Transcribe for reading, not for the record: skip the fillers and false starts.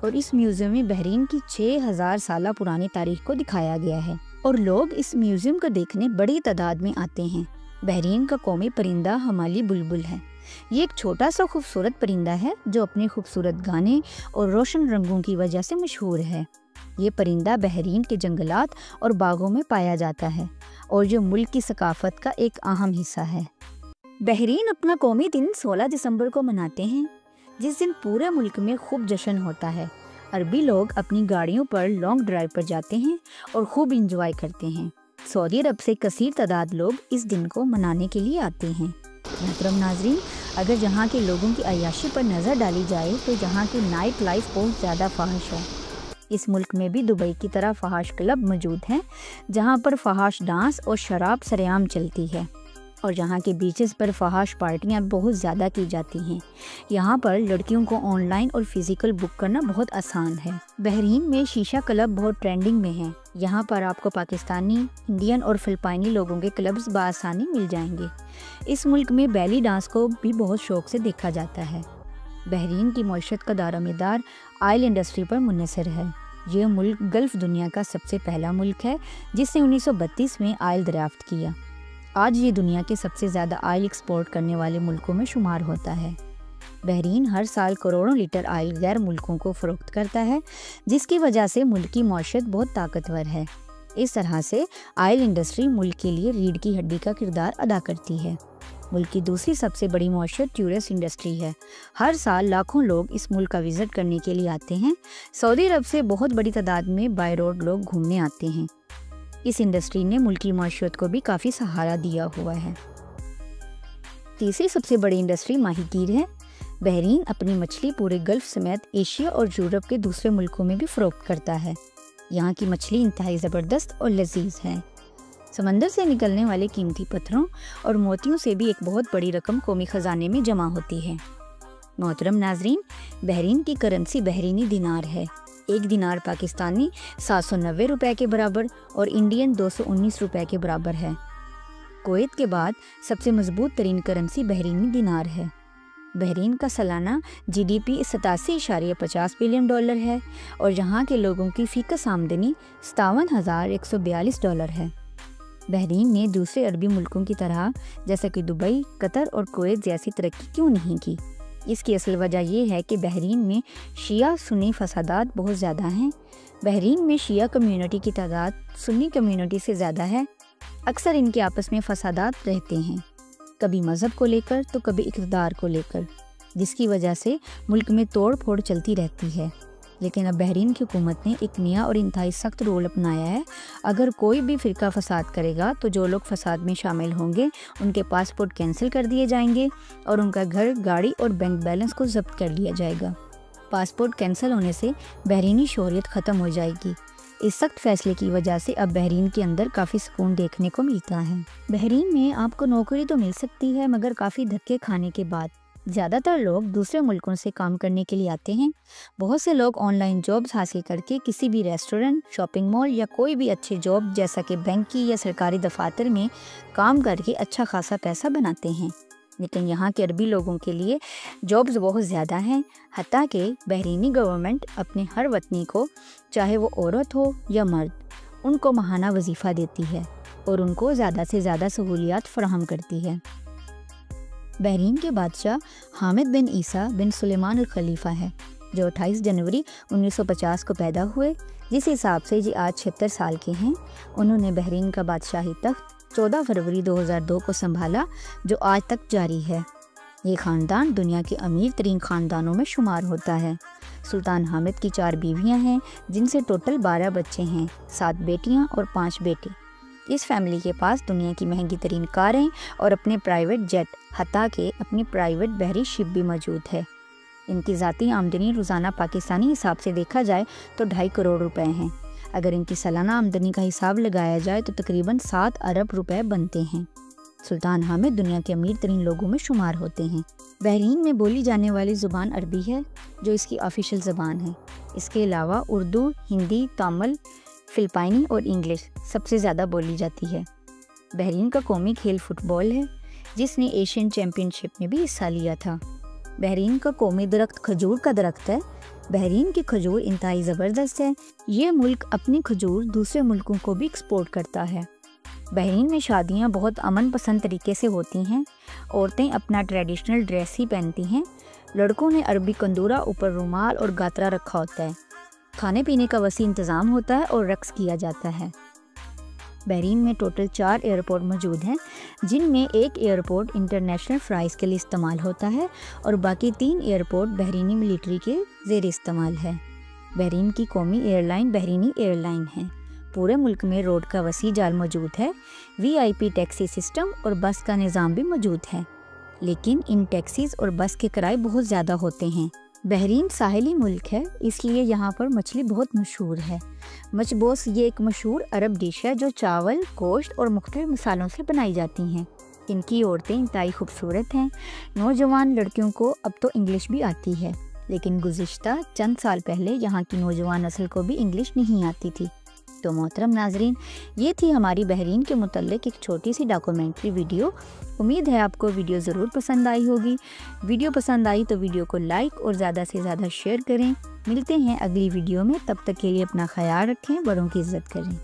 اور اس میوزیم میں بحرین کی 6000 سالہ پرانی تاریخ کو دکھایا گیا ہے اور لوگ اس میوزیم کو دیکھنے بڑی تعداد میں آتے ہیں۔ بحرین کا قومی پرندہ ہمالی بلبل ہے۔ یہ ایک چھوٹا سا خوبصورت پرندہ ہے جو اپنے خوبصورت گانے اور روشن رنگوں کی وجہ سے مشہور ہے۔ یہ پرندہ بحرین کے جنگلات اور باغوں میں پایا جاتا ہے اور جو ملک کی ثقافت کا ایک اہم حصہ ہے۔ بحرین اپنا قومی دن 16 دسمبر کو مناتے ہیں، جس دن پورے ملک میں خوب جشن ہوتا ہے۔ عربی لوگ اپنی گاڑیوں پر لانگ ڈرائیو پر جاتے ہیں اور خوب انجوائے کرتے ہیں۔ سعودی عرب سے کثیر تعداد لوگ اس دن کو منانے کے لیے آتے ہیں۔ محترم ناظرین، اگر جہاں کے لوگوں کی عیاشی پر نظر ڈالی جائے تو جہاں کی نائٹ لائف بہت زیادہ فحش ہے۔ اس ملک میں بھی دبئی کی طرح فحش کلب موجود ہیں جہاں پر فحش ڈانس اور شراب سرعام چلتی ہے، اور جہاں کے بیچز پر فحش پارٹیاں بہت زیادہ کی جاتی ہیں۔ یہاں پر لڑکیوں کو آن لائن اور فزیکل بک کرنا بہت آسان ہے۔ بحرین میں شیشہ کلب بہت ٹرینڈنگ میں ہیں۔ یہاں پر آپ کو پاکستانی، انڈین اور فلپائنی لوگوں کے کلبز بآسانی مل جائیں گے۔ اس ملک میں بیلی ڈانس کو بھی بہت شوق سے دیکھا جاتا ہے۔ بحرین کی معیشت کا دار و مدار آئل انڈسٹری پر منحصر ہے۔ یہ ملک گلف دنیا کا سب سے پہلا ملک ہے جس نے 1932 میں آئل دریافت کیا۔ آج یہ دنیا کے سب سے زیادہ آئل ایکسپورٹ کرنے والے ملکوں میں شمار ہوتا ہے۔ بحرین ہر سال کروڑوں لیٹر آئل غیر ملکوں کو فروخت کرتا ہے، جس کی وجہ سے ملک کی معیشت بہت طاقتور ہے۔ اس طرح سے آئل انڈسٹری ملک کے لیے ریڑھ کی ہڈی کا کردار ادا کرتی ہے۔ ملک کی دوسری سب سے بڑی معیشت ٹورسٹ انڈسٹری ہے۔ ہر سال لاکھوں لوگ اس ملک کا وزٹ کرنے کے لیے آتے ہیں۔ سعودی عرب سے بہت بڑی تعداد میں بائی روڈ لوگ گھومنے آتے ہیں۔ اس انڈسٹری نے ملکی معیشت کو بھی کافی سہارا دیا ہوا ہے۔ تیسری سب سے بڑی انڈسٹری ماہی گیر ہے۔ بحرین اپنی مچھلی پورے گلف سمیت ایشیا اور یورپ کے دوسرے ملکوں میں بھی فروخت کرتا ہے۔ یہاں کی مچھلی انتہائی زبردست اور لذیذ ہے۔ سمندر سے نکلنے والے قیمتی پتھروں اور موتیوں سے بھی ایک بہت بڑی رقم قومی خزانے میں جمع ہوتی ہے۔ محترم ناظرین، بحرین کی کرنسی بحرینی دینار ہے۔ ایک دینار پاکستانی 790 روپے کے برابر اور انڈین 219 روپے کے برابر ہے۔ کویت کے بعد سب سے مضبوط ترین کرنسی بحرینی دینار ہے۔ بحرین کا سالانہ G D P 87.50 billion dollar ہے اور یہاں کے لوگوں کی فی کس آمدنی 57,142 ڈالر ہے۔ بحرین نے دوسرے عربی ملکوں کی طرح جیسا کہ دبئی، قطر اور کویت جیسی ترقی کیوں نہیں کی؟ اس کی اصل وجہ یہ ہے کہ بحرین میں شیعہ سنی فسادات بہت زیادہ ہیں۔ بحرین میں شیعہ کمیونٹی کی تعداد سنی کمیونٹی سے زیادہ ہے۔ اکثر ان کے آپس میں فسادات رہتے ہیں، کبھی مذہب کو لے کر تو کبھی اقتدار کو لے کر، جس کی وجہ سے ملک میں توڑ پھوڑ چلتی رہتی ہے۔ لیکن اب بحرین کی حکومت نے ایک نیا اور انتہائی سخت رول اپنایا ہے۔ اگر کوئی بھی فرقہ فساد کرے گا تو جو لوگ فساد میں شامل ہوں گے ان کے پاسپورٹ کینسل کر دیے جائیں گے اور ان کا گھر، گاڑی اور بینک بیلنس کو ضبط کر لیا جائے گا۔ پاسپورٹ کینسل ہونے سے بحرینی شہریت ختم ہو جائے گی۔ اس سخت فیصلے کی وجہ سے اب بحرین کے اندر کافی سکون دیکھنے کو ملتا ہے۔ بحرین میں آپ کو نوکری تو مل سکتی ہے مگر کافی دھکے کھانے کے بعد۔ زیادہ تر لوگ دوسرے ملکوں سے کام کرنے کے لیے آتے ہیں۔ بہت سے لوگ آن لائن جابز حاصل کر کے کسی بھی ریسٹورنٹ، شاپنگ مال یا کوئی بھی اچھے جاب جیسا کہ بینک کی یا سرکاری دفاتر میں کام کر کے اچھا خاصا پیسہ بناتے ہیں۔ لیکن یہاں کے عربی لوگوں کے لیے جابز بہت زیادہ ہیں، حتیٰ کہ بحرینی گورنمنٹ اپنے ہر وطنی کو، چاہے وہ عورت ہو یا مرد، ان کو ماہانہ وظیفہ دیتی ہے اور ان کو زیادہ سے زیادہ سہولیات فراہم کرتی ہے۔ بحرین کے بادشاہ حامد بن عیسیٰ بن سلیمان الخلیفہ ہے، جو 28 جنوری 1950 کو پیدا ہوئے، جس حساب سے یہ آج 76 سال کے ہیں۔ انہوں نے بحرین کا بادشاہی تخت 14 فروری 2002 کو سنبھالا، جو آج تک جاری ہے۔ یہ خاندان دنیا کے امیر ترین خاندانوں میں شمار ہوتا ہے۔ سلطان حامد کی 4 بیویاں ہیں، جن سے ٹوٹل 12 بچے ہیں، 7 بیٹیاں اور 5 بیٹے۔ اس فیملی کے پاس دنیا کی مہنگی ترین کاریں اور اپنے پرائیویٹ جیٹ، حتیٰ کہ اپنی پرائیویٹ بحری شپ بھی موجود ہے۔ ان کی ذاتی آمدنی روزانہ پاکستانی حساب سے دیکھا جائے تو 2.5 کروڑ روپے ہیں۔ اگر ان کی سالانہ آمدنی کا حساب لگایا جائے تو تقریباً 7 ارب روپے بنتے ہیں۔ سلطان حامد دنیا کے امیر ترین لوگوں میں شمار ہوتے ہیں۔ بحرین میں بولی جانے والی زبان عربی ہے، جو اس کی آفیشیل زبان ہے۔ اس کے علاوہ اردو، ہندی، تامل، فلپائنی اور انگلش سب سے زیادہ بولی جاتی ہے۔ بحرین کا قومی کھیل فٹ بال ہے، جس نے ایشین چیمپئن شپ میں بھی حصہ لیا تھا۔ بحرین کا قومی درخت کھجور کا درخت ہے۔ بحرین کی کھجور انتہائی زبردست ہے۔ یہ ملک اپنی کھجور دوسرے ملکوں کو بھی ایکسپورٹ کرتا ہے۔ بحرین میں شادیاں بہت امن پسند طریقے سے ہوتی ہیں۔ عورتیں اپنا ٹریڈیشنل ڈریس ہی پہنتی ہیں۔ لڑکوں نے عربی کندورہ اوپر رومال اور گاترا رکھا ہوتا ہے۔ کھانے پینے کا وسیع انتظام ہوتا ہے اور رقص کیا جاتا ہے۔ بحرین میں ٹوٹل 4 ایئرپورٹ موجود ہیں، جن میں ایک ایئرپورٹ انٹرنیشنل فرائز کے لیے استعمال ہوتا ہے اور باقی 3 ایئرپورٹ بحرینی ملٹری کے زیر استعمال ہے۔ بحرین کی قومی ایئر لائن بحرینی ایئر لائن ہے۔ پورے ملک میں روڈ کا وسیع جال موجود ہے۔ VIP ٹیکسی سسٹم اور بس کا نظام بھی موجود ہے، لیکن ان ٹیکسیز اور بس کے کرائے بہت زیادہ ہوتے ہیں۔ بحرین ساحلی ملک ہے، اس لیے یہاں پر مچھلی بہت مشہور ہے۔ مچبوس یہ ایک مشہور عرب ڈش ہے جو چاول، گوشت اور مختلف مسالوں سے بنائی جاتی ہیں۔ ان کی عورتیں انتہائی خوبصورت ہیں۔ نوجوان لڑکیوں کو اب تو انگلش بھی آتی ہے، لیکن گزشتہ چند سال پہلے یہاں کی نوجوان نسل کو بھی انگلش نہیں آتی تھی۔ تو محترم ناظرین، یہ تھی ہماری بحرین کے متعلق ایک چھوٹی سی ڈاکومنٹری ویڈیو۔ امید ہے آپ کو ویڈیو ضرور پسند آئی ہوگی۔ ویڈیو پسند آئی تو ویڈیو کو لائک اور زیادہ سے زیادہ شیئر کریں۔ ملتے ہیں اگلی ویڈیو میں، تب تک کے لیے اپنا خیال رکھیں، بڑوں کی عزت کریں۔